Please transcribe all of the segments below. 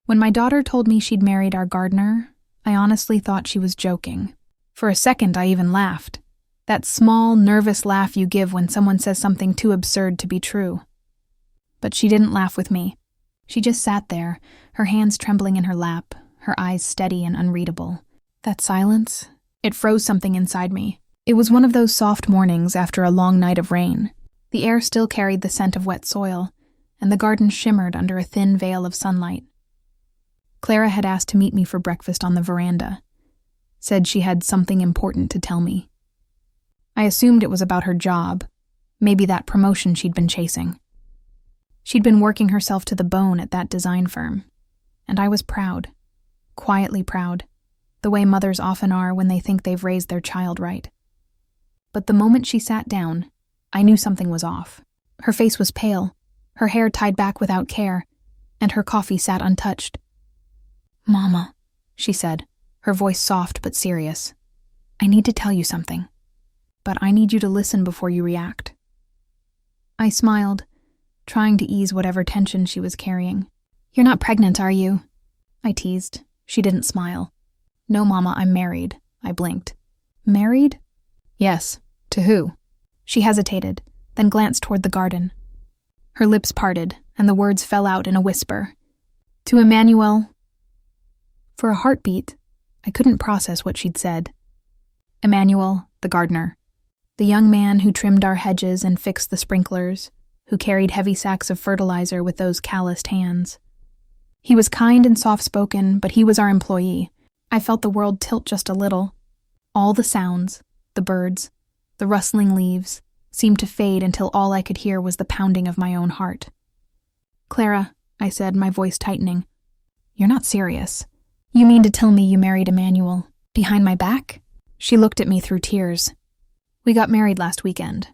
When my daughter told me she'd married our gardener, I honestly thought she was joking. For a second, I even laughed. That small, nervous laugh you give when someone says something too absurd to be true. But she didn't laugh with me. She just sat there, her hands trembling in her lap, her eyes steady and unreadable. That silence, it froze something inside me. It was one of those soft mornings after a long night of rain. The air still carried the scent of wet soil, and the garden shimmered under a thin veil of sunlight. Clara had asked to meet me for breakfast on the veranda. Said she had something important to tell me. I assumed it was about her job, maybe that promotion she'd been chasing. She'd been working herself to the bone at that design firm, and I was proud, quietly proud, the way mothers often are when they think they've raised their child right. But the moment she sat down, I knew something was off. Her face was pale, her hair tied back without care, and her coffee sat untouched. "Mama," she said, her voice soft but serious. "I need to tell you something, but I need you to listen before you react." I smiled, trying to ease whatever tension she was carrying. "You're not pregnant, are you?" I teased. She didn't smile. "No, Mama, I'm married." I blinked. "Married?" "Yes. To who?" She hesitated, then glanced toward the garden. Her lips parted, and the words fell out in a whisper. "To Emmanuel." For a heartbeat, I couldn't process what she'd said. Emmanuel, the gardener. The young man who trimmed our hedges and fixed the sprinklers, who carried heavy sacks of fertilizer with those calloused hands. He was kind and soft-spoken, but he was our employee. I felt the world tilt just a little. All the sounds, the birds, the rustling leaves, seemed to fade until all I could hear was the pounding of my own heart. "Clara," I said, my voice tightening, "you're not serious. You mean to tell me you married Emmanuel behind my back?" She looked at me through tears. "We got married last weekend.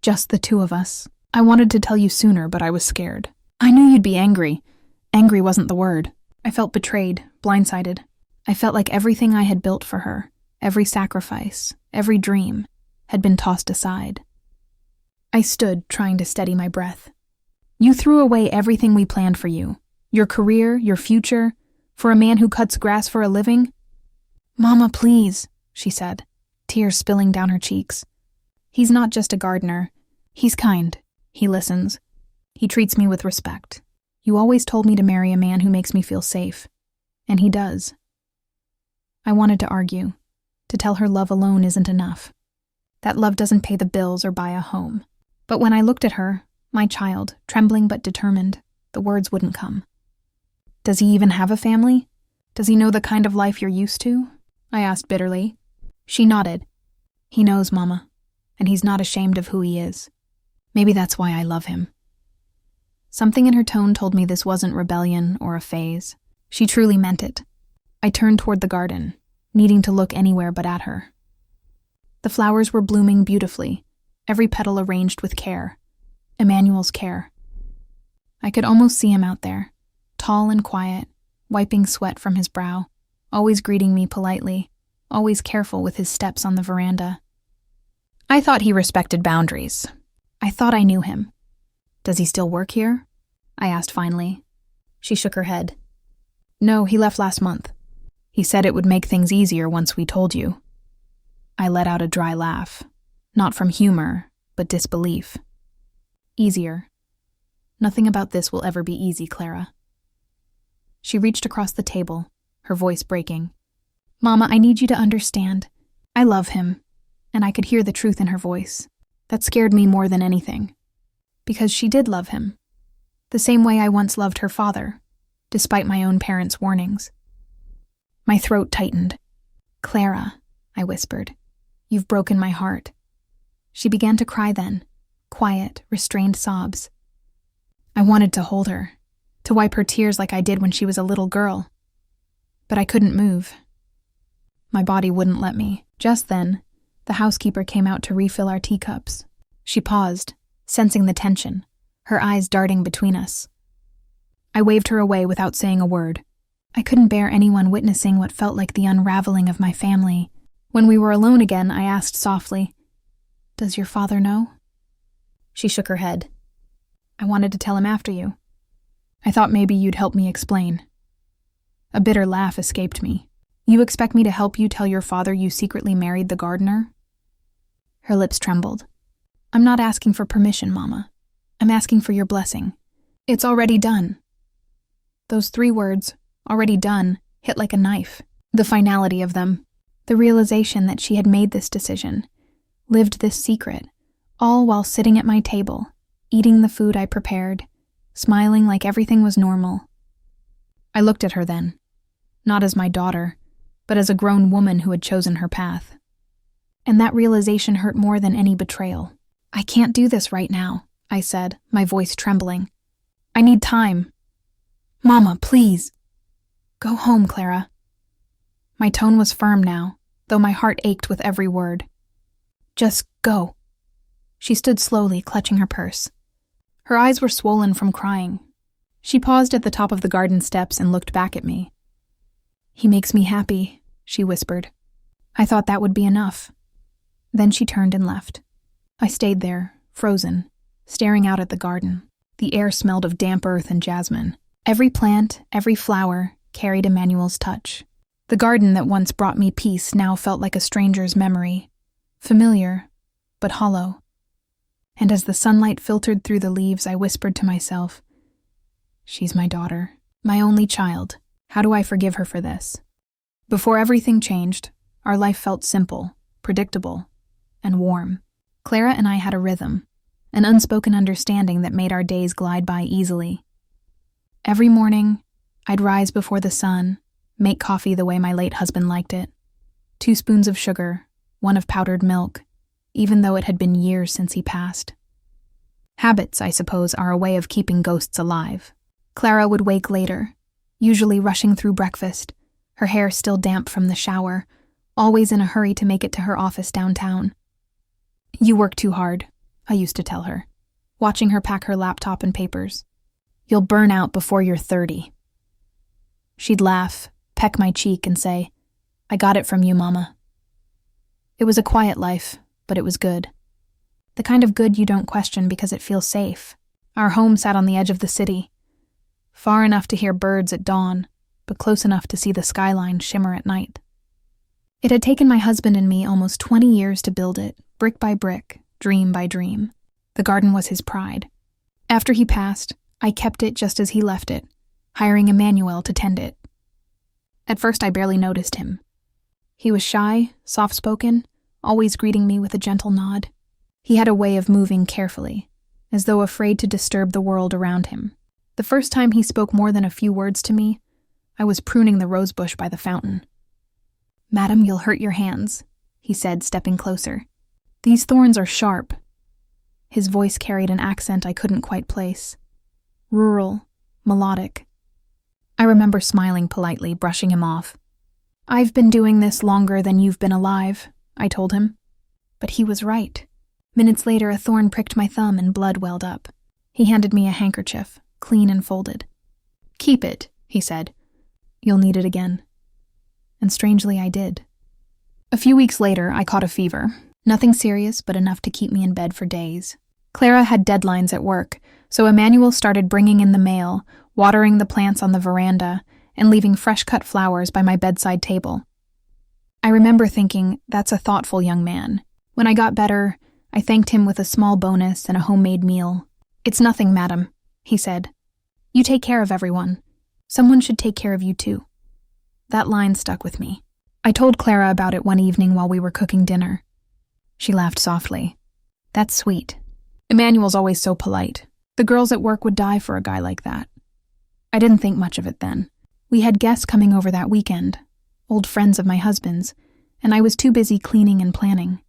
Just the two of us. I wanted to tell you sooner, but I was scared. I knew you'd be angry. Angry wasn't the word. I felt betrayed, blindsided. I felt like everything I had built for her, every sacrifice, every dream, had been tossed aside." I stood, trying to steady my breath. "You threw away everything we planned for you. Your career, your future, for a man who cuts grass for a living?" "Mama, please," she said, tears spilling down her cheeks. "He's not just a gardener. He's kind. He listens. He treats me with respect. You always told me to marry a man who makes me feel safe. And he does." I wanted to argue, to tell her love alone isn't enough. That love doesn't pay the bills or buy a home. But when I looked at her, my child, trembling but determined, the words wouldn't come. "Does he even have a family? Does he know the kind of life you're used to?" I asked bitterly. She nodded. "He knows, Mama, and he's not ashamed of who he is. Maybe that's why I love him." Something in her tone told me this wasn't rebellion or a phase. She truly meant it. I turned toward the garden, needing to look anywhere but at her. The flowers were blooming beautifully, every petal arranged with care. Emmanuel's care. I could almost see him out there, tall and quiet, wiping sweat from his brow, always greeting me politely, always careful with his steps on the veranda. I thought he respected boundaries. I thought I knew him. "Does he still work here?" I asked finally. She shook her head. "No, he left last month. He said it would make things easier once we told you." I let out a dry laugh, not from humor, but disbelief. "Easier. Nothing about this will ever be easy, Clara." She reached across the table, her voice breaking. "Mama, I need you to understand. I love him." And I could hear the truth in her voice. That scared me more than anything. Because she did love him. The same way I once loved her father, despite my own parents' warnings. My throat tightened. "Clara," I whispered, "you've broken my heart." She began to cry then, quiet, restrained sobs. I wanted to hold her, to wipe her tears like I did when she was a little girl. But I couldn't move. My body wouldn't let me. Just then, the housekeeper came out to refill our teacups. She paused, sensing the tension, her eyes darting between us. I waved her away without saying a word. I couldn't bear anyone witnessing what felt like the unraveling of my family. When we were alone again, I asked softly, "Does your father know?" She shook her head. "I wanted to tell him after you. I thought maybe you'd help me explain." A bitter laugh escaped me. You expect me to help you tell your father you secretly married the gardener? Her lips trembled. I'm not asking for permission, Mama. I'm asking for your blessing. It's already done. Those 3 words, already done, hit like a knife. The finality of them, the realization that she had made this decision, lived this secret, all while sitting at my table, eating the food I prepared, smiling like everything was normal. I looked at her then, not as my daughter, but as a grown woman who had chosen her path. And that realization hurt more than any betrayal. I can't do this right now, I said, my voice trembling. I need time. Mama, please. Go home, Clara. My tone was firm now, though my heart ached with every word. Just go. She stood slowly, clutching her purse. Her eyes were swollen from crying. She paused at the top of the garden steps and looked back at me. He makes me happy, she whispered. I thought that would be enough. Then she turned and left. I stayed there, frozen, staring out at the garden. The air smelled of damp earth and jasmine. Every plant, every flower, carried Emmanuel's touch. The garden that once brought me peace now felt like a stranger's memory, familiar, but hollow. And as the sunlight filtered through the leaves, I whispered to myself, she's my daughter, my only child. How do I forgive her for this? Before everything changed, our life felt simple, predictable, and warm. Clara and I had a rhythm, an unspoken understanding that made our days glide by easily. Every morning, I'd rise before the sun, make coffee the way my late husband liked it. 2 spoons of sugar, 1 of powdered milk, even though it had been years since he passed. Habits, I suppose, are a way of keeping ghosts alive. Clara would wake later, usually rushing through breakfast, her hair still damp from the shower, always in a hurry to make it to her office downtown. You work too hard, I used to tell her, watching her pack her laptop and papers. You'll burn out before you're 30. She'd laugh, peck my cheek, and say, I got it from you, Mama. It was a quiet life, but it was good. The kind of good you don't question because it feels safe. Our home sat on the edge of the city, far enough to hear birds at dawn, but close enough to see the skyline shimmer at night. It had taken my husband and me almost 20 years to build it, brick by brick, dream by dream. The garden was his pride. After he passed, I kept it just as he left it, hiring Emmanuel to tend it. At first I barely noticed him. He was shy, soft-spoken, always greeting me with a gentle nod. He had a way of moving carefully, as though afraid to disturb the world around him. The first time he spoke more than a few words to me, I was pruning the rosebush by the fountain. Madam, you'll hurt your hands, he said, stepping closer. These thorns are sharp. His voice carried an accent I couldn't quite place. Rural, melodic. I remember smiling politely, brushing him off. I've been doing this longer than you've been alive, I told him. But he was right. Minutes later, a thorn pricked my thumb and blood welled up. He handed me a handkerchief, clean and folded. Keep it, he said. You'll need it again. And strangely, I did. A few weeks later, I caught a fever. Nothing serious, but enough to keep me in bed for days. Clara had deadlines at work, so Emmanuel started bringing in the mail, watering the plants on the veranda, and leaving fresh-cut flowers by my bedside table. I remember thinking, that's a thoughtful young man. When I got better, I thanked him with a small bonus and a homemade meal. It's nothing, madam, he said. You take care of everyone. Someone should take care of you too. That line stuck with me. I told Clara about it one evening while we were cooking dinner. She laughed softly. That's sweet. Emmanuel's always so polite. The girls at work would die for a guy like that. I didn't think much of it then. We had guests coming over that weekend, old friends of my husband's, and I was too busy cleaning and planning.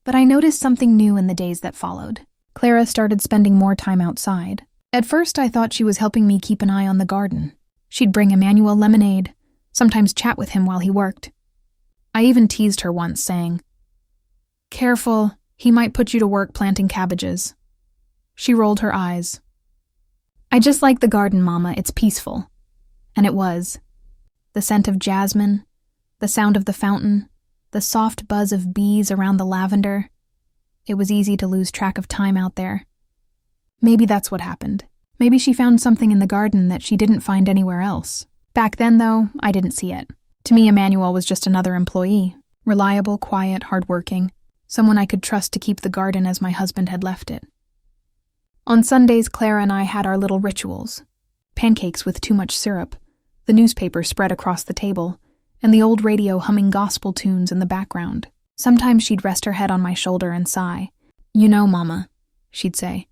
But I noticed something new in the days that followed. Clara started spending more time outside. At first, I thought she was helping me keep an eye on the garden. She'd bring Emmanuel lemonade, sometimes chat with him while he worked. I even teased her once, saying, Careful, he might put you to work planting cabbages. She rolled her eyes. I just like the garden, Mama, it's peaceful. And it was. The scent of jasmine, the sound of the fountain, the soft buzz of bees around the lavender. It was easy to lose track of time out there. Maybe that's what happened. Maybe she found something in the garden that she didn't find anywhere else. Back then, though, I didn't see it. To me, Emmanuel was just another employee. Reliable, quiet, hardworking. Someone I could trust to keep the garden as my husband had left it. On Sundays, Clara and I had our little rituals. Pancakes with too much syrup, the newspaper spread across the table, and the old radio humming gospel tunes in the background. Sometimes she'd rest her head on my shoulder and sigh. "You know, Mama," she'd say,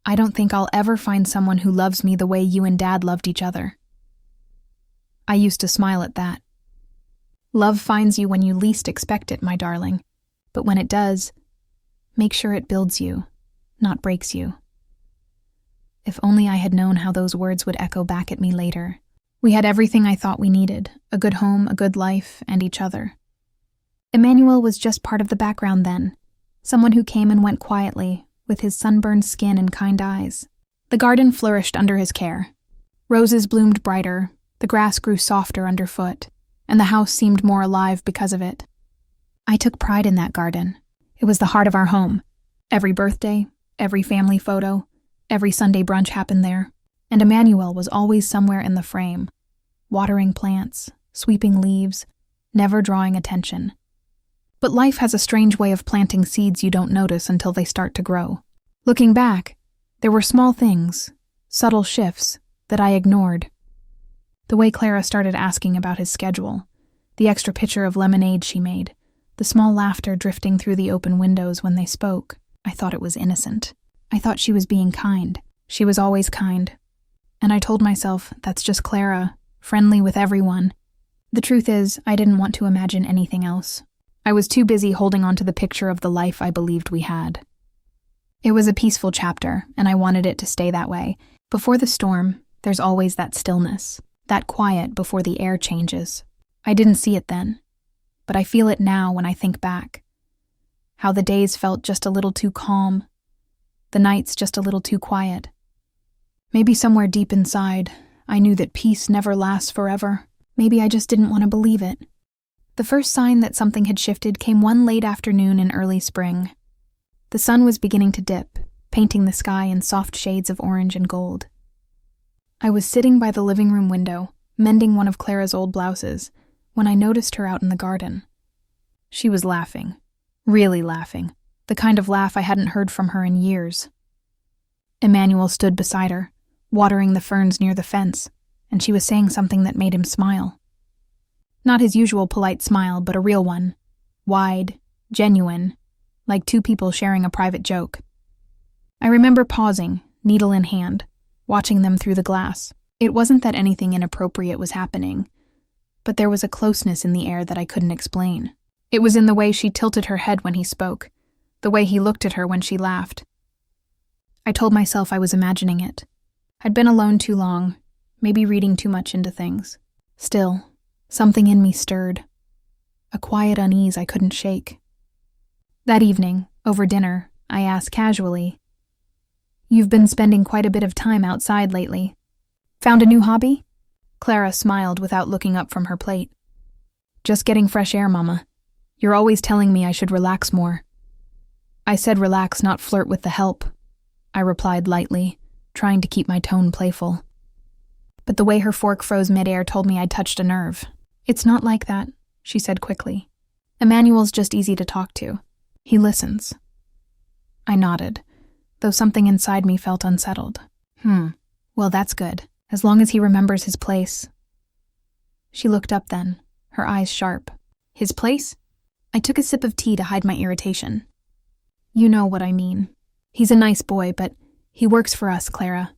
"I don't think I'll ever find someone who loves me the way you and Dad loved each other." I used to smile at that. Love finds you when you least expect it, my darling. But when it does, make sure it builds you, not breaks you. If only I had known how those words would echo back at me later. We had everything I thought we needed, a good home, a good life, and each other. Emmanuel was just part of the background then, someone who came and went quietly, with his sunburned skin and kind eyes. The garden flourished under his care. Roses bloomed brighter, the grass grew softer underfoot, and the house seemed more alive because of it. I took pride in that garden. It was the heart of our home. Every birthday, every family photo, every Sunday brunch happened there, and Emmanuel was always somewhere in the frame, watering plants, sweeping leaves, never drawing attention. But life has a strange way of planting seeds you don't notice until they start to grow. Looking back, there were small things, subtle shifts, that I ignored. The way Clara started asking about his schedule, the extra pitcher of lemonade she made, the small laughter drifting through the open windows when they spoke. I thought it was innocent. I thought she was being kind. She was always kind. And I told myself, that's just Clara, friendly with everyone. The truth is, I didn't want to imagine anything else. I was too busy holding on to the picture of the life I believed we had. It was a peaceful chapter, and I wanted it to stay that way. Before the storm, there's always that stillness, that quiet before the air changes. I didn't see it then, but I feel it now when I think back. How the days felt just a little too calm, the nights just a little too quiet. Maybe somewhere deep inside, I knew that peace never lasts forever. Maybe I just didn't want to believe it. The first sign that something had shifted came one late afternoon in early spring. The sun was beginning to dip, painting the sky in soft shades of orange and gold. I was sitting by the living room window, mending one of Clara's old blouses, when I noticed her out in the garden. She was laughing, really laughing, the kind of laugh I hadn't heard from her in years. Emmanuel stood beside her, watering the ferns near the fence, and she was saying something that made him smile. Not his usual polite smile, but a real one, wide, genuine, like two people sharing a private joke. I remember pausing, needle in hand, watching them through the glass. It wasn't that anything inappropriate was happening, but there was a closeness in the air that I couldn't explain. It was in the way she tilted her head when he spoke, the way he looked at her when she laughed. I told myself I was imagining it. I'd been alone too long, maybe reading too much into things. Still, something in me stirred, a quiet unease I couldn't shake. That evening, over dinner, I asked casually, "You've been spending quite a bit of time outside lately. Found a new hobby?" Clara smiled without looking up from her plate. "Just getting fresh air, Mama. You're always telling me I should relax more." "I said relax, not flirt with the help," I replied lightly, trying to keep my tone playful. But the way her fork froze midair told me I'd touched a nerve. "It's not like that," she said quickly. "Emmanuel's just easy to talk to. He listens." I nodded, though something inside me felt unsettled. Well, that's good, as long as he remembers his place. She looked up then, her eyes sharp. "His place?" I took a sip of tea to hide my irritation. "You know what I mean. He's a nice boy, but he works for us, Clara.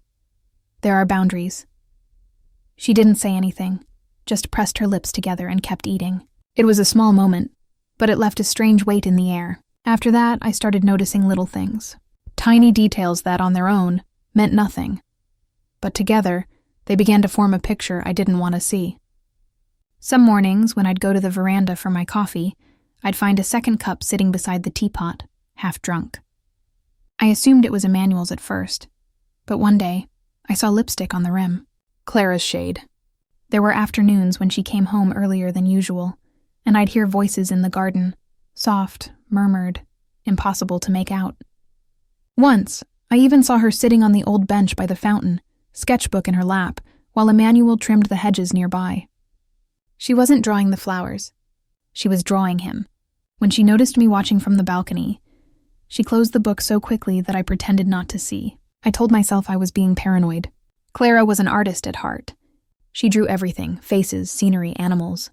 There are boundaries." She didn't say anything, just pressed her lips together and kept eating. It was a small moment, but it left a strange weight in the air. After that, I started noticing little things. Tiny details that, on their own, meant nothing. But together, they began to form a picture I didn't want to see. Some mornings, when I'd go to the veranda for my coffee, I'd find a second cup sitting beside the teapot, half drunk. I assumed it was Emmanuel's at first, but one day, I saw lipstick on the rim. Clara's shade. There were afternoons when she came home earlier than usual, and I'd hear voices in the garden, soft, murmured, impossible to make out. Once, I even saw her sitting on the old bench by the fountain, sketchbook in her lap, while Emmanuel trimmed the hedges nearby. She wasn't drawing the flowers. She was drawing him. When she noticed me watching from the balcony, she closed the book so quickly that I pretended not to see. I told myself I was being paranoid. Clara was an artist at heart. She drew everything, faces, scenery, animals.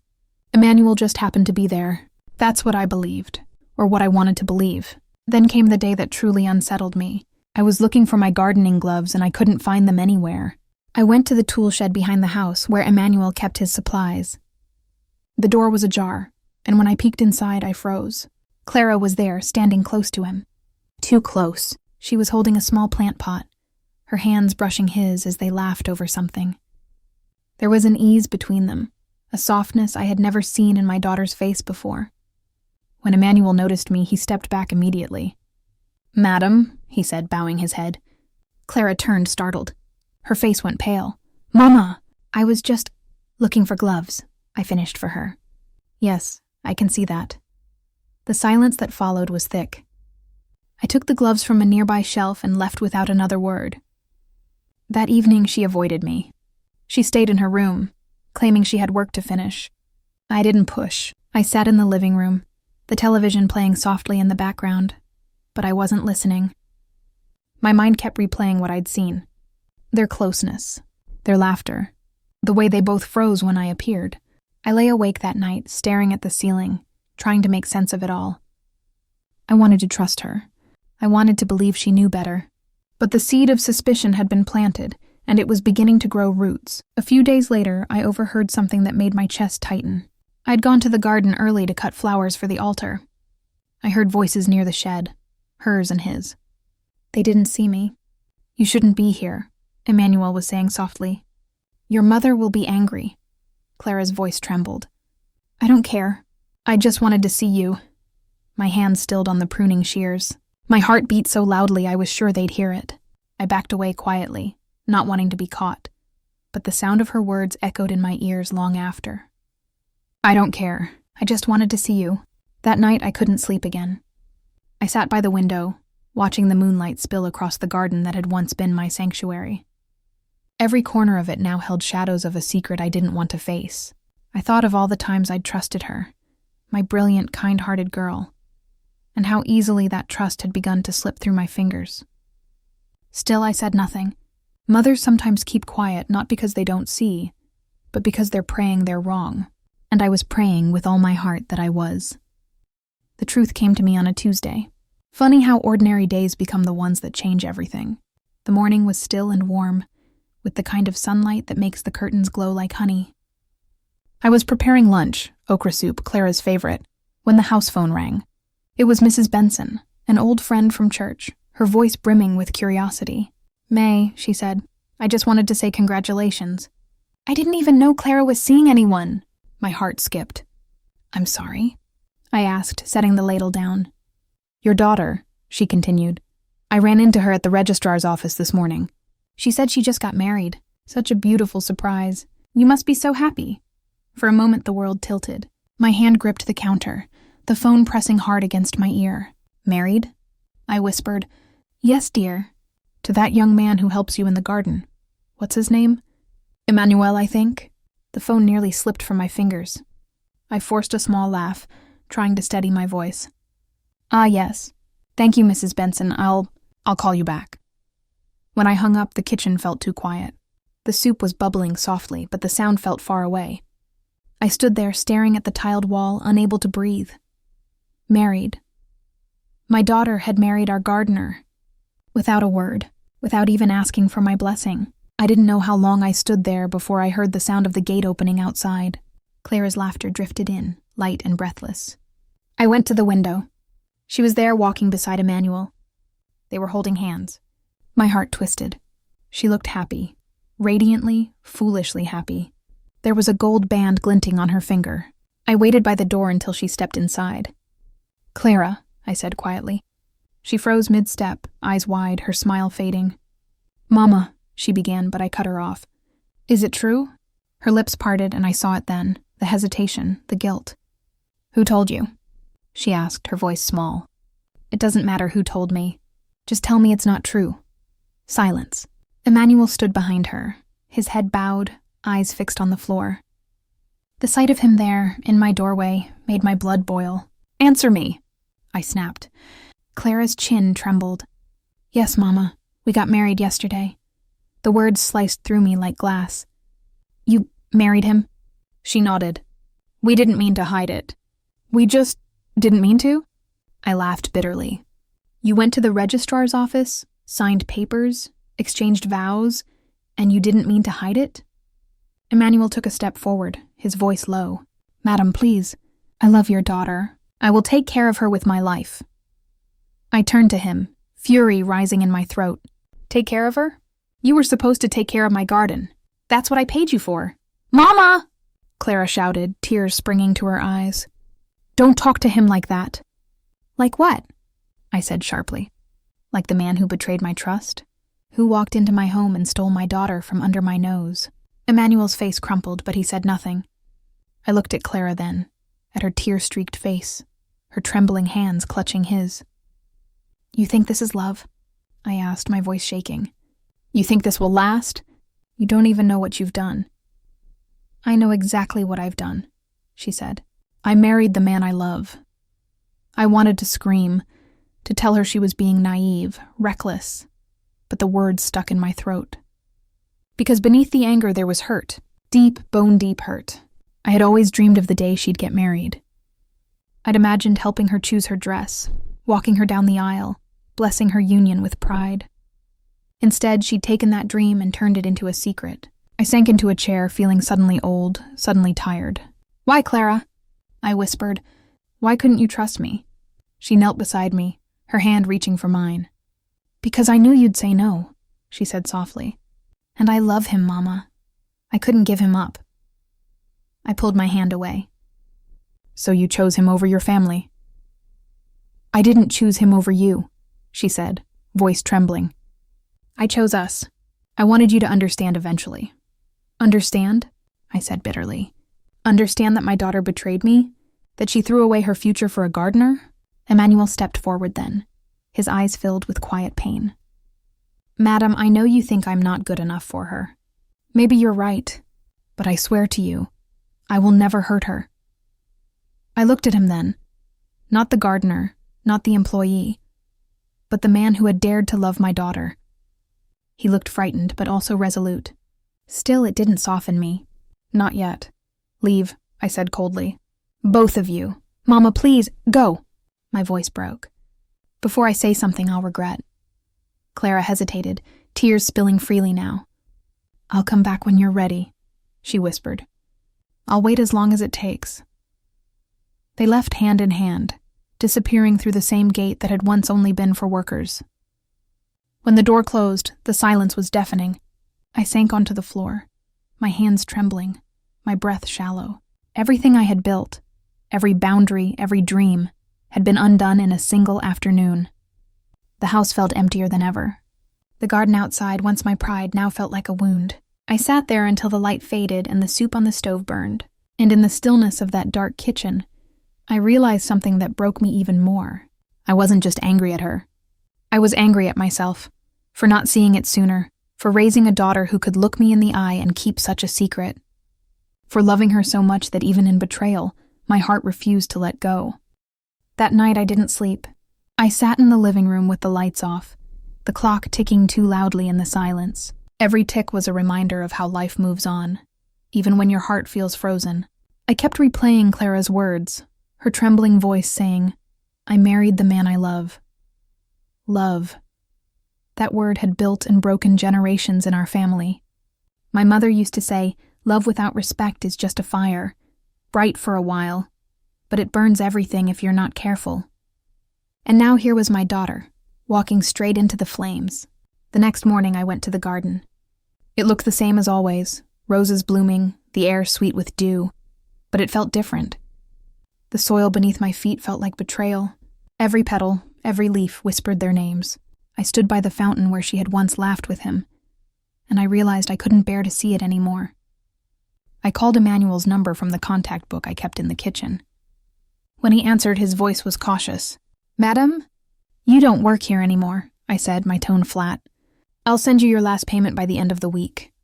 Emmanuel just happened to be there. That's what I believed, or what I wanted to believe. Then came the day that truly unsettled me. I was looking for my gardening gloves and I couldn't find them anywhere. I went to the tool shed behind the house where Emmanuel kept his supplies. The door was ajar, and when I peeked inside, I froze. Clara was there, standing close to him. Too close. She was holding a small plant pot, her hands brushing his as they laughed over something. There was an ease between them, a softness I had never seen in my daughter's face before. When Emmanuel noticed me, he stepped back immediately. "Madam," he said, bowing his head. Clara turned, startled. Her face went pale. "Mama!" "I was just looking for gloves," I finished for her. "Yes, I can see that." The silence that followed was thick. I took the gloves from a nearby shelf and left without another word. That evening she avoided me. She stayed in her room, claiming she had work to finish. I didn't push. I sat in the living room, the television playing softly in the background, but I wasn't listening. My mind kept replaying what I'd seen. Their closeness, their laughter, the way they both froze when I appeared. I lay awake that night, staring at the ceiling, trying to make sense of it all. I wanted to trust her. I wanted to believe she knew better. But the seed of suspicion had been planted, and it was beginning to grow roots. A few days later, I overheard something that made my chest tighten. I'd gone to the garden early to cut flowers for the altar. I heard voices near the shed, hers and his. They didn't see me. "You shouldn't be here," Emmanuel was saying softly. "Your mother will be angry." Clara's voice trembled. "I don't care. I just wanted to see you." My hand stilled on the pruning shears. My heart beat so loudly I was sure they'd hear it. I backed away quietly, not wanting to be caught, but the sound of her words echoed in my ears long after. "I don't care. I just wanted to see you." That night I couldn't sleep again. I sat by the window, watching the moonlight spill across the garden that had once been my sanctuary. Every corner of it now held shadows of a secret I didn't want to face. I thought of all the times I'd trusted her, my brilliant, kind-hearted girl, and how easily that trust had begun to slip through my fingers. Still, I said nothing. Mothers sometimes keep quiet not because they don't see, but because they're praying they're wrong, and I was praying with all my heart that I was. The truth came to me on a Tuesday. Funny how ordinary days become the ones that change everything. The morning was still and warm, with the kind of sunlight that makes the curtains glow like honey. I was preparing lunch, okra soup, Clara's favorite, when the house phone rang. It was Mrs. Benson, an old friend from church, her voice brimming with curiosity. "May," she said, "I just wanted to say congratulations." "I didn't even know Clara was seeing anyone." My heart skipped. "I'm sorry?" I asked, setting the ladle down. "Your daughter," she continued. "I ran into her at the registrar's office this morning. She said she just got married. Such a beautiful surprise. You must be so happy." For a moment the world tilted. My hand gripped the counter, the phone pressing hard against my ear. "Married?" I whispered. "Yes, dear. To that young man who helps you in the garden. What's his name?" "Emmanuel, I think." The phone nearly slipped from my fingers. I forced a small laugh, trying to steady my voice. "Ah, yes. Thank you, Mrs. Benson. I'll call you back." When I hung up, the kitchen felt too quiet. The soup was bubbling softly, but the sound felt far away. I stood there, staring at the tiled wall, unable to breathe. Married. My daughter had married our gardener. Without a word, without even asking for my blessing. I didn't know how long I stood there before I heard the sound of the gate opening outside. Clara's laughter drifted in, light and breathless. I went to the window. She was there walking beside Emmanuel. They were holding hands. My heart twisted. She looked happy, radiantly, foolishly happy. There was a gold band glinting on her finger. I waited by the door until she stepped inside. "Clara," I said quietly. She froze mid-step, eyes wide, her smile fading. "Mama," she began, but I cut her off. "Is it true?" Her lips parted, and I saw it then, the hesitation, the guilt. "Who told you?" she asked, her voice small. "It doesn't matter who told me. Just tell me it's not true." Silence. Emmanuel stood behind her, his head bowed, eyes fixed on the floor. The sight of him there, in my doorway, made my blood boil. "Answer me," I snapped. Clara's chin trembled. "Yes, Mama. We got married yesterday." The words sliced through me like glass. "You married him?" She nodded. "We didn't mean to hide it." "We just didn't mean to?" I laughed bitterly. "You went to the registrar's office, signed papers, exchanged vows, and you didn't mean to hide it?" Emmanuel took a step forward, his voice low. "Madam, please. I love your daughter. I will take care of her with my life." I turned to him, fury rising in my throat. "Take care of her? You were supposed to take care of my garden. That's what I paid you for." "Mama!" Clara shouted, tears springing to her eyes. "Don't talk to him like that." "Like what?" I said sharply. "Like the man who betrayed my trust? Who walked into my home and stole my daughter from under my nose?" Emmanuel's face crumpled, but he said nothing. I looked at Clara then, at her tear-streaked face, her trembling hands clutching his. "You think this is love?" I asked, my voice shaking. "You think this will last? You don't even know what you've done." "I know exactly what I've done," she said. "I married the man I love." I wanted to scream, to tell her she was being naive, reckless, but the words stuck in my throat. Because beneath the anger there was hurt, deep, bone-deep hurt. I had always dreamed of the day she'd get married. I'd imagined helping her choose her dress, walking her down the aisle, blessing her union with pride. Instead, she'd taken that dream and turned it into a secret. I sank into a chair, feeling suddenly old, suddenly tired. "Why, Clara?" I whispered. "Why couldn't you trust me?" She knelt beside me, her hand reaching for mine. "Because I knew you'd say no," she said softly. "And I love him, Mama. I couldn't give him up." I pulled my hand away. "So you chose him over your family?" "I didn't choose him over you," she said, voice trembling. "I chose us. I wanted you to understand eventually." "Understand?" I said bitterly. "Understand that my daughter betrayed me? That she threw away her future for a gardener?" Emmanuel stepped forward then, his eyes filled with quiet pain. "Madam, I know you think I'm not good enough for her. Maybe you're right, but I swear to you, I will never hurt her." I looked at him then, not the gardener, not the employee, but the man who had dared to love my daughter. He looked frightened, but also resolute. Still, it didn't soften me. "Not yet. Leave," I said coldly. "Both of you. Mama, please, go." My voice broke. "Before I say something I'll regret." Clara hesitated, tears spilling freely now. "I'll come back when you're ready," she whispered. "I'll wait as long as it takes." They left hand in hand, disappearing through the same gate that had once only been for workers. When the door closed, the silence was deafening. I sank onto the floor, my hands trembling, my breath shallow. Everything I had built, every boundary, every dream, had been undone in a single afternoon. The house felt emptier than ever. The garden outside, once my pride, now felt like a wound. I sat there until the light faded and the soup on the stove burned, and in the stillness of that dark kitchen, I realized something that broke me even more. I wasn't just angry at her. I was angry at myself, for not seeing it sooner, for raising a daughter who could look me in the eye and keep such a secret, for loving her so much that even in betrayal, my heart refused to let go. That night I didn't sleep. I sat in the living room with the lights off, the clock ticking too loudly in the silence. Every tick was a reminder of how life moves on, even when your heart feels frozen. I kept replaying Clara's words, her trembling voice saying, "I married the man I love." Love. That word had built and broken generations in our family. My mother used to say, "Love without respect is just a fire, bright for a while, but it burns everything if you're not careful." And now here was my daughter, walking straight into the flames. The next morning I went to the garden. It looked the same as always, roses blooming, the air sweet with dew, but it felt different. The soil beneath my feet felt like betrayal. Every petal, every leaf whispered their names. I stood by the fountain where she had once laughed with him, and I realized I couldn't bear to see it anymore. I called Emmanuel's number from the contact book I kept in the kitchen. When he answered, his voice was cautious. "Madam? You don't work here anymore," I said, my tone flat. "I'll send you your last payment by the end of the week."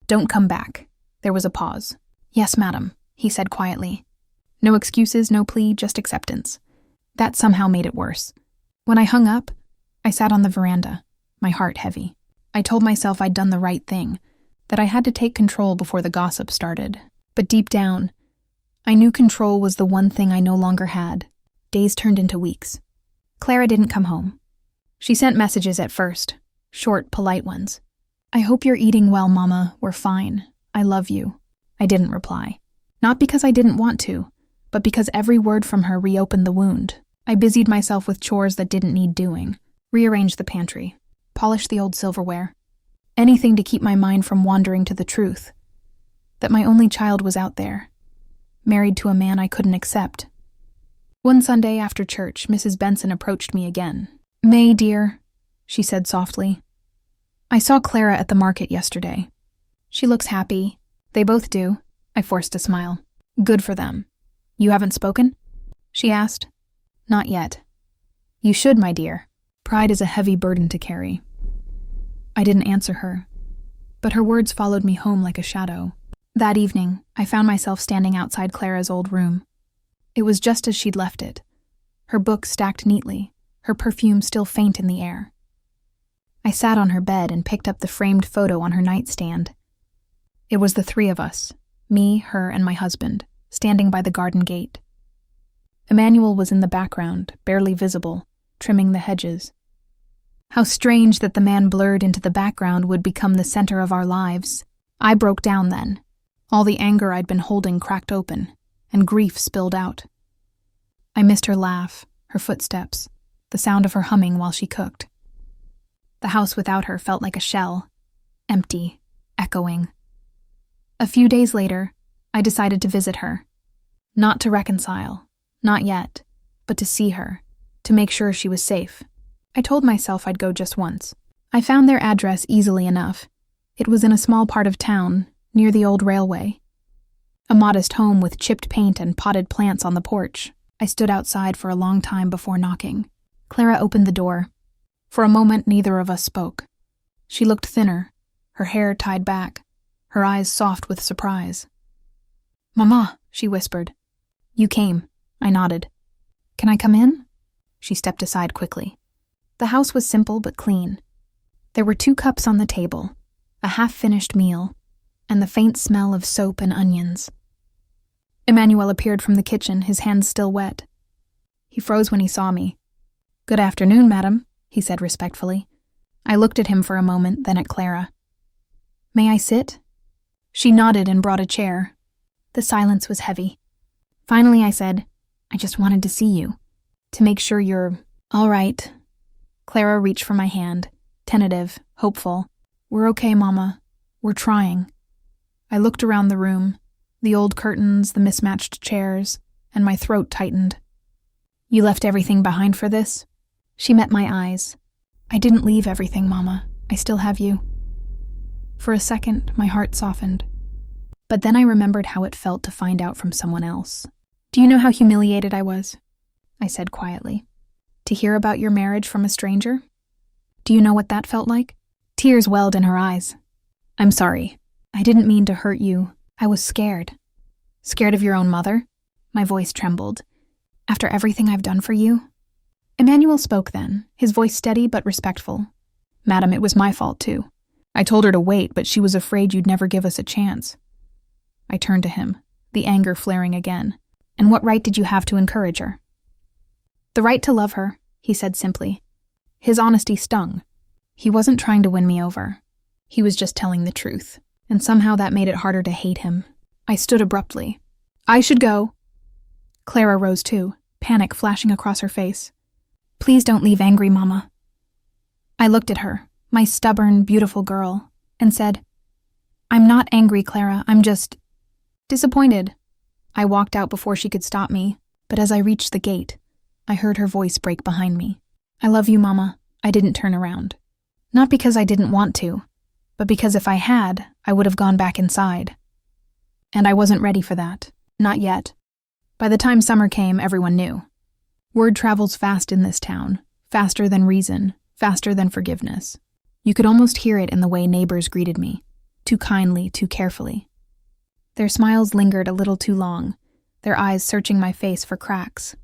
Don't come back." There was a pause. "Yes, madam," he said quietly. No excuses, no plea, just acceptance. That somehow made it worse. When I hung up, I sat on the veranda, my heart heavy. I told myself I'd done the right thing, that I had to take control before the gossip started. But deep down, I knew control was the one thing I no longer had. Days turned into weeks. Clara didn't come home. She sent messages at first, short, polite ones. "I hope you're eating well, Mama. We're fine. I love you." I didn't reply. Not because I didn't want to, but because every word from her reopened the wound. I busied myself with chores that didn't need doing, rearranged the pantry, polished the old silverware. Anything to keep my mind from wandering to the truth. That my only child was out there, married to a man I couldn't accept. One Sunday after church, Mrs. Benson approached me again. "May, dear," she said softly. "I saw Clara at the market yesterday. She looks happy. They both do." I forced a smile. "Good for them. You haven't spoken?" she asked. "Not yet." "You should, my dear. Pride is a heavy burden to carry." I didn't answer her, but her words followed me home like a shadow. That evening, I found myself standing outside Clara's old room. It was just as she'd left it. Her books stacked neatly, her perfume still faint in the air. I sat on her bed and picked up the framed photo on her nightstand. It was the three of us, me, her, and my husband, standing by the garden gate. Emmanuel was in the background, barely visible, trimming the hedges. How strange that the man blurred into the background would become the center of our lives. I broke down then. All the anger I'd been holding cracked open, and grief spilled out. I missed her laugh, her footsteps, the sound of her humming while she cooked. The house without her felt like a shell, empty, echoing. A few days later, I decided to visit her. Not to reconcile, not yet, but to see her, to make sure she was safe. I told myself I'd go just once. I found their address easily enough. It was in a small part of town, near the old railway. A modest home with chipped paint and potted plants on the porch. I stood outside for a long time before knocking. Clara opened the door. For a moment, neither of us spoke. She looked thinner, her hair tied back, her eyes soft with surprise. "Mama," she whispered. "You came." I nodded. "Can I come in?" She stepped aside quickly. The house was simple but clean. There were 2 cups on the table, a half-finished meal, and the faint smell of soap and onions. Emmanuel appeared from the kitchen, his hands still wet. He froze when he saw me. "Good afternoon, madam," he said respectfully. I looked at him for a moment, then at Clara. "May I sit?" She nodded and brought a chair. The silence was heavy. Finally I said, "I just wanted to see you, to make sure you're all right." Clara reached for my hand, tentative, hopeful. "We're okay, Mama. We're trying." I looked around the room, the old curtains, the mismatched chairs, and my throat tightened. "You left everything behind for this?" She met my eyes. "I didn't leave everything, Mama. I still have you." For a second, my heart softened. But then I remembered how it felt to find out from someone else. "Do you know how humiliated I was?" I said quietly. "To hear about your marriage from a stranger? Do you know what that felt like?" Tears welled in her eyes. "I'm sorry. I didn't mean to hurt you. I was scared." "Scared of your own mother?" My voice trembled. "After everything I've done for you?" Emmanuel spoke then, his voice steady but respectful. "Madam, it was my fault too. I told her to wait, but she was afraid you'd never give us a chance." I turned to him, the anger flaring again. "And what right did you have to encourage her?" "The right to love her," he said simply. His honesty stung. He wasn't trying to win me over. He was just telling the truth, and somehow that made it harder to hate him. I stood abruptly. "I should go." Clara rose too, panic flashing across her face. "Please don't leave angry, Mama." I looked at her, my stubborn, beautiful girl, and said, "I'm not angry, Clara. I'm just disappointed." I walked out before she could stop me, but as I reached the gate, I heard her voice break behind me. "I love you, Mama." I didn't turn around. Not because I didn't want to, but because if I had, I would have gone back inside. And I wasn't ready for that. Not yet. By the time summer came, everyone knew. Word travels fast in this town, faster than reason, faster than forgiveness. You could almost hear it in the way neighbors greeted me. too kindly, too carefully. Their smiles lingered a little too long, their eyes searching my face for cracks.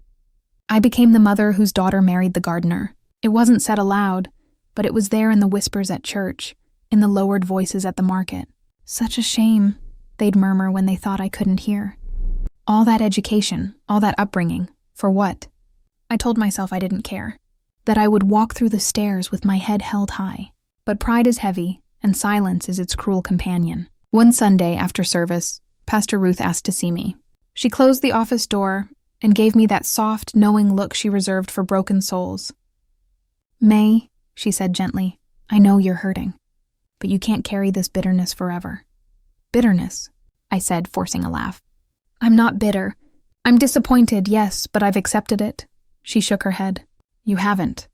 I became the mother whose daughter married the gardener. It wasn't said aloud, but it was there in the whispers at church, in the lowered voices at the market. "Such a shame," they'd murmur when they thought I couldn't hear. All that education, all that upbringing, for what? I told myself I didn't care, that I would walk through the stairs with my head held high. But pride is heavy, and silence is its cruel companion. One Sunday after service, Pastor Ruth asked to see me. She closed the office door and gave me that soft, knowing look she reserved for broken souls. "May," she said gently, "I know you're hurting, but you can't carry this bitterness forever." "Bitterness?" I said, forcing a laugh. "I'm not bitter. I'm disappointed, yes, but I've accepted it." She shook her head. "You haven't.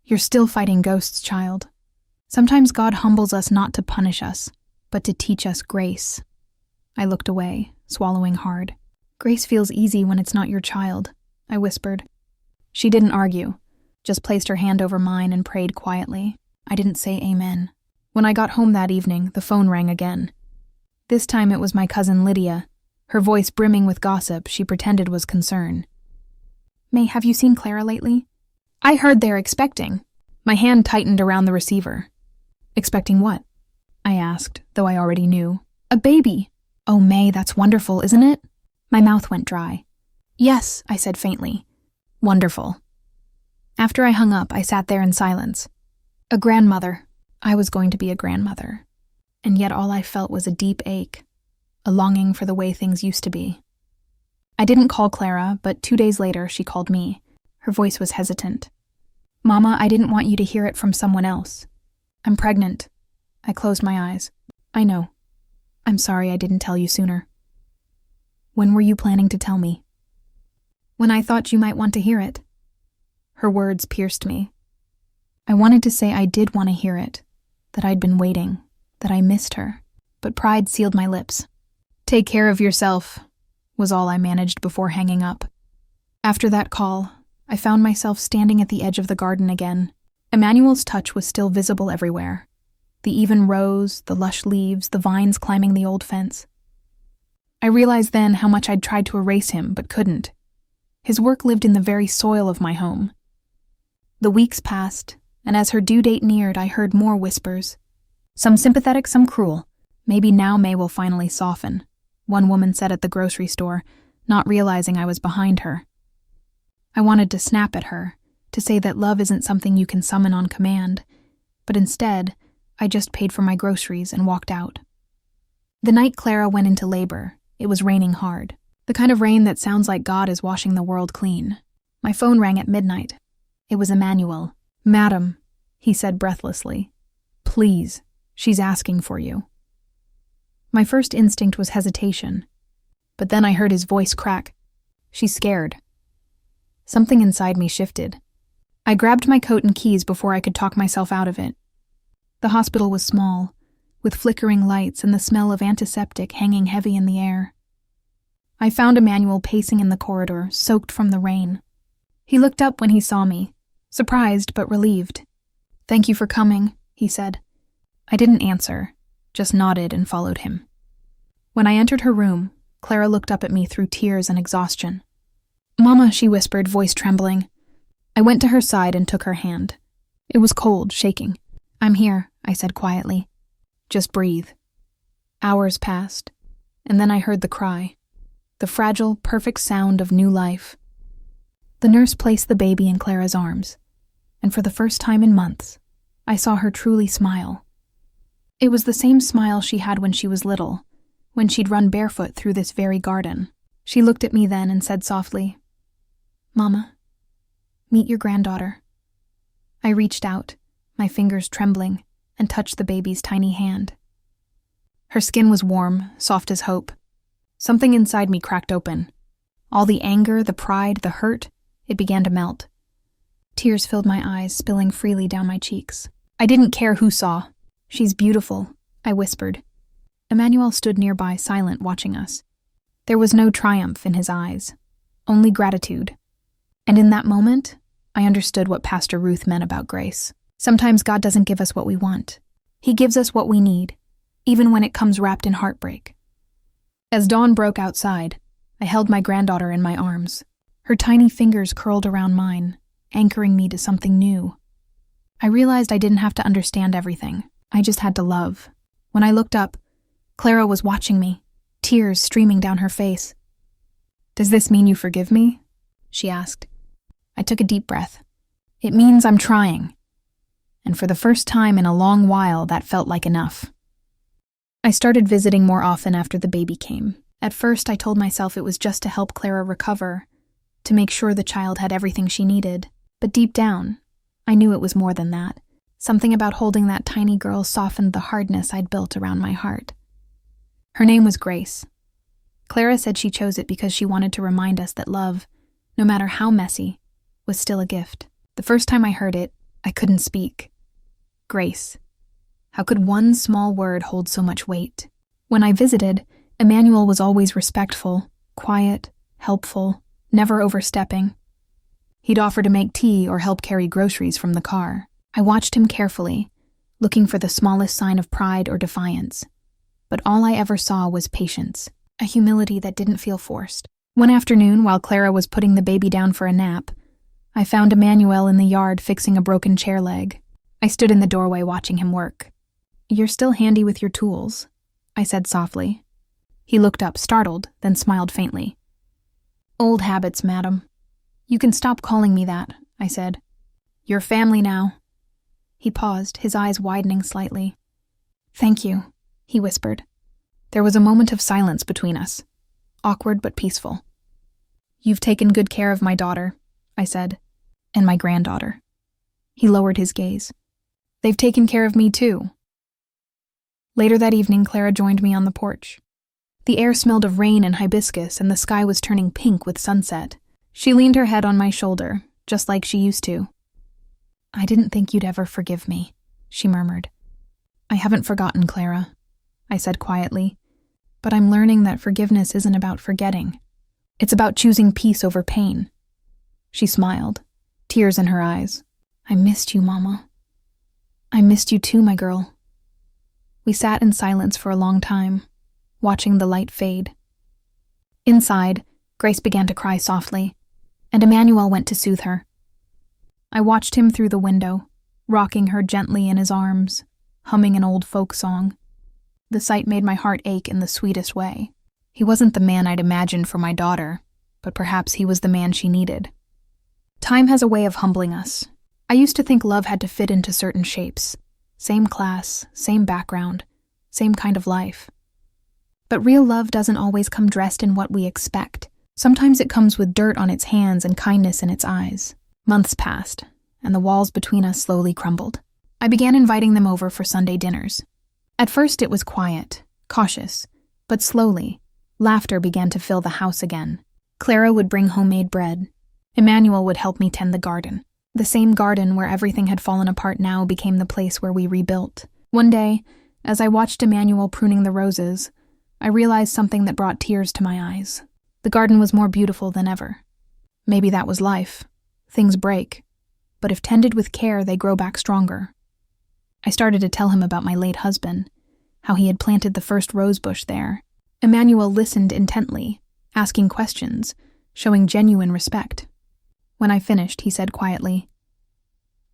You're still fighting ghosts, child. Sometimes God humbles us not to punish us, but to teach us grace." I looked away, swallowing hard. "Grace feels easy when it's not your child," I whispered. She didn't argue, just placed her hand over mine and prayed quietly. I didn't say amen. When I got home that evening, the phone rang again. This time it was my cousin Lydia. Her voice brimming with gossip she pretended was concern. "May, have you seen Clara lately? I heard they're expecting." My hand tightened around the receiver. "Expecting what?" I asked, though I already knew. "A baby." "Oh, May, that's wonderful, isn't it?" My mouth went dry. "Yes," I said faintly. "Wonderful." After I hung up, I sat there in silence. A grandmother. I was going to be a grandmother. And yet all I felt was a deep ache, a longing for the way things used to be. I didn't call Clara, but 2 days later she called me. Her voice was hesitant. "Mama, I didn't want you to hear it from someone else. I'm pregnant." I closed my eyes. "I know. I'm sorry I didn't tell you sooner." "When were you planning to tell me?" "When I thought you might want to hear it." Her words pierced me. I wanted to say I did want to hear it, that I'd been waiting, that I missed her, but pride sealed my lips. "Take care of yourself," was all I managed before hanging up. After that call, I found myself standing at the edge of the garden again. Emmanuel's touch was still visible everywhere. The even rows, the lush leaves, the vines climbing the old fence. I realized then how much I'd tried to erase him, but couldn't. His work lived in the very soil of my home. The weeks passed, and as her due date neared, I heard more whispers. Some sympathetic, some cruel. "Maybe now May will finally soften," one woman said at the grocery store, not realizing I was behind her. I wanted to snap at her, to say that love isn't something you can summon on command, but instead, I just paid for my groceries and walked out. The night Clara went into labor, it was raining hard, the kind of rain that sounds like God is washing the world clean. My phone rang at midnight. It was Emmanuel. "Madam," he said breathlessly, "please, she's asking for you." My first instinct was hesitation, but then I heard his voice crack. "She's scared." Something inside me shifted. I grabbed my coat and keys before I could talk myself out of it. The hospital was small, with flickering lights and the smell of antiseptic hanging heavy in the air. I found Emmanuel pacing in the corridor, soaked from the rain. He looked up when he saw me, surprised but relieved. "Thank you for coming," he said. I didn't answer, just nodded and followed him. When I entered her room, Clara looked up at me through tears and exhaustion. "Mama," she whispered, voice trembling. I went to her side and took her hand. It was cold, shaking. "I'm here," I said quietly. "Just breathe." Hours passed, and then I heard the cry, the fragile, perfect sound of new life. The nurse placed the baby in Clara's arms, and for the first time in months, I saw her truly smile. It was the same smile she had when she was little, when she'd run barefoot through this very garden. She looked at me then and said softly, "Mama, meet your granddaughter." I reached out, my fingers trembling, and touched the baby's tiny hand. Her skin was warm, soft as hope. Something inside me cracked open. All the anger, the pride, the hurt, it began to melt. Tears filled my eyes, spilling freely down my cheeks. I didn't care who saw. "She's beautiful," I whispered. Emmanuel stood nearby, silent, watching us. There was no triumph in his eyes, only gratitude. And in that moment, I understood what Pastor Ruth meant about grace. Sometimes God doesn't give us what we want. He gives us what we need. even when it comes wrapped in heartbreak. As dawn broke outside, I held my granddaughter in my arms. Her tiny fingers curled around mine, anchoring me to something new. I realized I didn't have to understand everything. I just had to love. When I looked up, Clara was watching me, tears streaming down her face. "Does this mean you forgive me?" she asked. I took a deep breath. It means I'm trying. And for the first time in a long while, that felt like enough. I started visiting more often after the baby came. At first, I told myself it was just to help Clara recover, to make sure the child had everything she needed. But deep down, I knew it was more than that. Something about holding that tiny girl softened the hardness I'd built around my heart. Her name was Grace. Clara said she chose it because she wanted to remind us that love, no matter how messy, was still a gift. The first time I heard it, I couldn't speak. Grace. How could one small word hold so much weight? When I visited, Emmanuel was always respectful, quiet, helpful, never overstepping. He'd offer to make tea or help carry groceries from the car. I watched him carefully, looking for the smallest sign of pride or defiance. But all I ever saw was patience, a humility that didn't feel forced. One afternoon, while Clara was putting the baby down for a nap, I found Emmanuel in the yard fixing a broken chair leg. I stood in the doorway watching him work. "You're still handy with your tools," I said softly. He looked up, startled, then smiled faintly. "Old habits, madam. You can stop calling me that," I said. "You're family now." He paused, his eyes widening slightly. "Thank you," he whispered. There was a moment of silence between us, awkward but peaceful. "You've taken good care of my daughter," I said, "and my granddaughter." He lowered his gaze. "They've taken care of me too." Later that evening, Clara joined me on the porch. The air smelled of rain and hibiscus, and the sky was turning pink with sunset. She leaned her head on my shoulder, just like she used to. "I didn't think you'd ever forgive me," she murmured. "I haven't forgotten, Clara," I said quietly, "but I'm learning that forgiveness isn't about forgetting. It's about choosing peace over pain." She smiled, tears in her eyes. "I missed you, Mama." "I missed you too, my girl." We sat in silence for a long time, watching the light fade. Inside, Grace began to cry softly, and Emmanuel went to soothe her. I watched him through the window, rocking her gently in his arms, humming an old folk song. The sight made my heart ache in the sweetest way. He wasn't the man I'd imagined for my daughter, but perhaps he was the man she needed. Time has a way of humbling us. I used to think love had to fit into certain shapes. Same class, same background, same kind of life. But real love doesn't always come dressed in what we expect. Sometimes it comes with dirt on its hands and kindness in its eyes. Months passed, and the walls between us slowly crumbled. I began inviting them over for Sunday dinners. At first it was quiet, cautious, but slowly, laughter began to fill the house again. Clara would bring homemade bread. Emmanuel would help me tend the garden. The same garden where everything had fallen apart now became the place where we rebuilt. One day, as I watched Emmanuel pruning the roses, I realized something that brought tears to my eyes. The garden was more beautiful than ever. Maybe that was life. Things break, but if tended with care, they grow back stronger. I started to tell him about my late husband, how he had planted the first rose bush there. Emmanuel listened intently, asking questions, showing genuine respect. When I finished, he said quietly,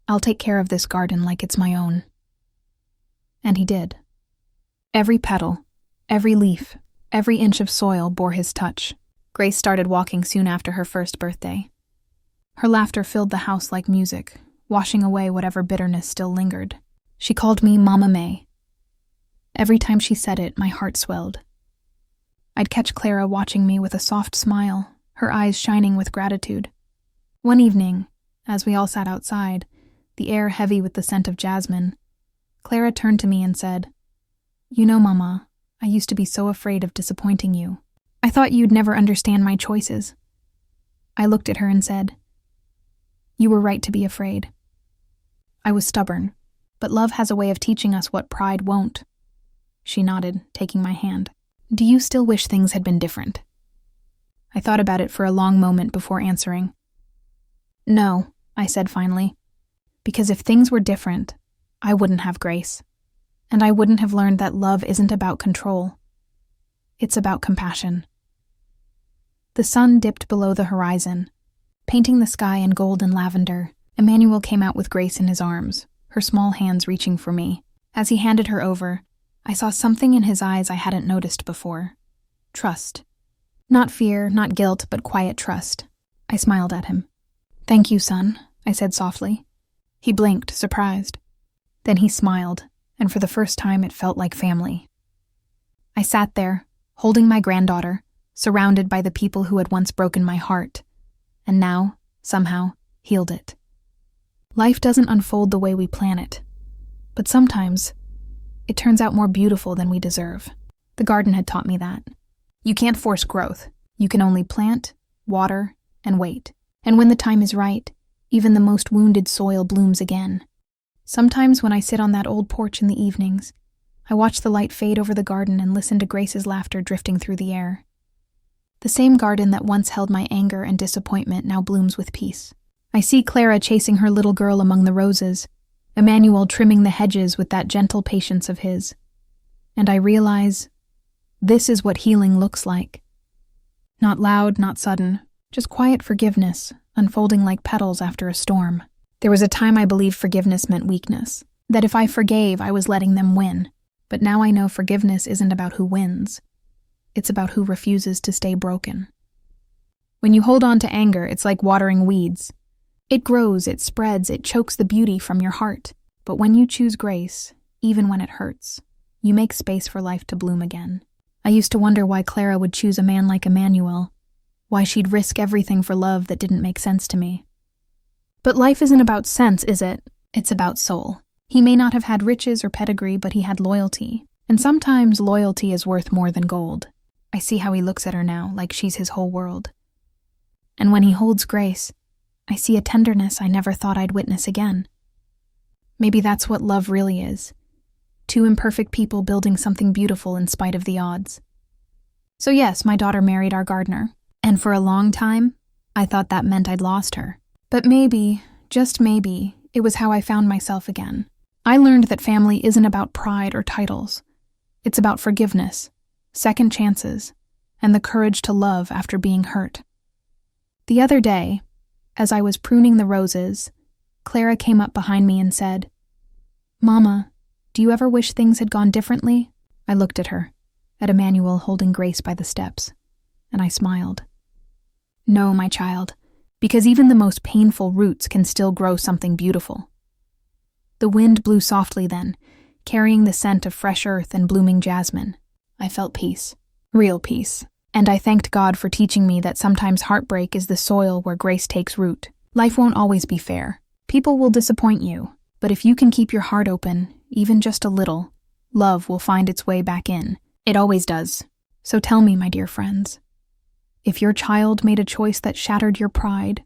"I'll take care of this garden like it's my own." And he did. Every petal, every leaf, every inch of soil bore his touch. Grace started walking soon after her first birthday. Her laughter filled the house like music, washing away whatever bitterness still lingered. She called me Mama May. Every time she said it, my heart swelled. I'd catch Clara watching me with a soft smile, her eyes shining with gratitude. One evening, as we all sat outside, the air heavy with the scent of jasmine, Clara turned to me and said, "You know, Mama, I used to be so afraid of disappointing you. I thought you'd never understand my choices." I looked at her and said, "You were right to be afraid." I was stubborn, but love has a way of teaching us what pride won't. She nodded, taking my hand. "Do you still wish things had been different?" I thought about it for a long moment before answering. "No," I said finally, "because if things were different, I wouldn't have Grace." and I wouldn't have learned that love isn't about control. It's about compassion. The sun dipped below the horizon, painting the sky in gold and lavender. Emmanuel came out with Grace in his arms, her small hands reaching for me. As he handed her over, I saw something in his eyes I hadn't noticed before. Trust. Not fear, not guilt, but quiet trust. I smiled at him. "Thank you, son," I said softly. He blinked, surprised. Then he smiled, and for the first time it felt like family. I sat there, holding my granddaughter, surrounded by the people who had once broken my heart, and now, somehow, healed it. Life doesn't unfold the way we plan it, but sometimes it turns out more beautiful than we deserve. The garden had taught me that. You can't force growth. You can only plant, water, and wait. And when the time is right, even the most wounded soil blooms again. Sometimes when I sit on that old porch in the evenings, I watch the light fade over the garden and listen to Grace's laughter drifting through the air. The same garden that once held my anger and disappointment now blooms with peace. I see Clara chasing her little girl among the roses, Emmanuel trimming the hedges with that gentle patience of his. And I realize this is what healing looks like. Not loud, not sudden, just quiet forgiveness, unfolding like petals after a storm. There was a time I believed forgiveness meant weakness, that if I forgave, I was letting them win. But now I know forgiveness isn't about who wins. It's about who refuses to stay broken. When you hold on to anger, it's like watering weeds. It grows, it spreads, it chokes the beauty from your heart. But when you choose grace, even when it hurts, you make space for life to bloom again. I used to wonder why Clara would choose a man like Emmanuel, why she'd risk everything for love that didn't make sense to me. But life isn't about sense, is it? It's about soul. He may not have had riches or pedigree, but he had loyalty. And sometimes loyalty is worth more than gold. I see how he looks at her now, like she's his whole world. And when he holds Grace, I see a tenderness I never thought I'd witness again. Maybe that's what love really is. Two imperfect people building something beautiful in spite of the odds. So yes, my daughter married our gardener. And for a long time, I thought that meant I'd lost her. But maybe, just maybe, it was how I found myself again. I learned that family isn't about pride or titles. It's about forgiveness, second chances, and the courage to love after being hurt. The other day, as I was pruning the roses, Clara came up behind me and said, "Mama, do you ever wish things had gone differently?" I looked at her, at Emmanuel holding Grace by the steps, and I smiled. "No, my child, because even the most painful roots can still grow something beautiful." The wind blew softly then, carrying the scent of fresh earth and blooming jasmine. I felt peace, real peace, and I thanked God for teaching me that sometimes heartbreak is the soil where grace takes root. Life won't always be fair. People will disappoint you, but if you can keep your heart open, even just a little, love will find its way back in. It always does. So tell me, my dear friends, if your child made a choice that shattered your pride,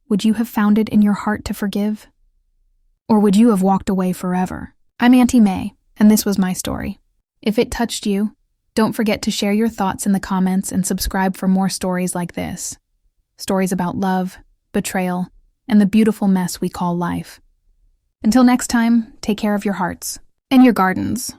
would you have found it in your heart to forgive? Or would you have walked away forever? I'm Auntie May, and this was my story. If it touched you, don't forget to share your thoughts in the comments and subscribe for more stories like this. Stories about love, betrayal, and the beautiful mess we call life. Until next time, take care of your hearts and your gardens.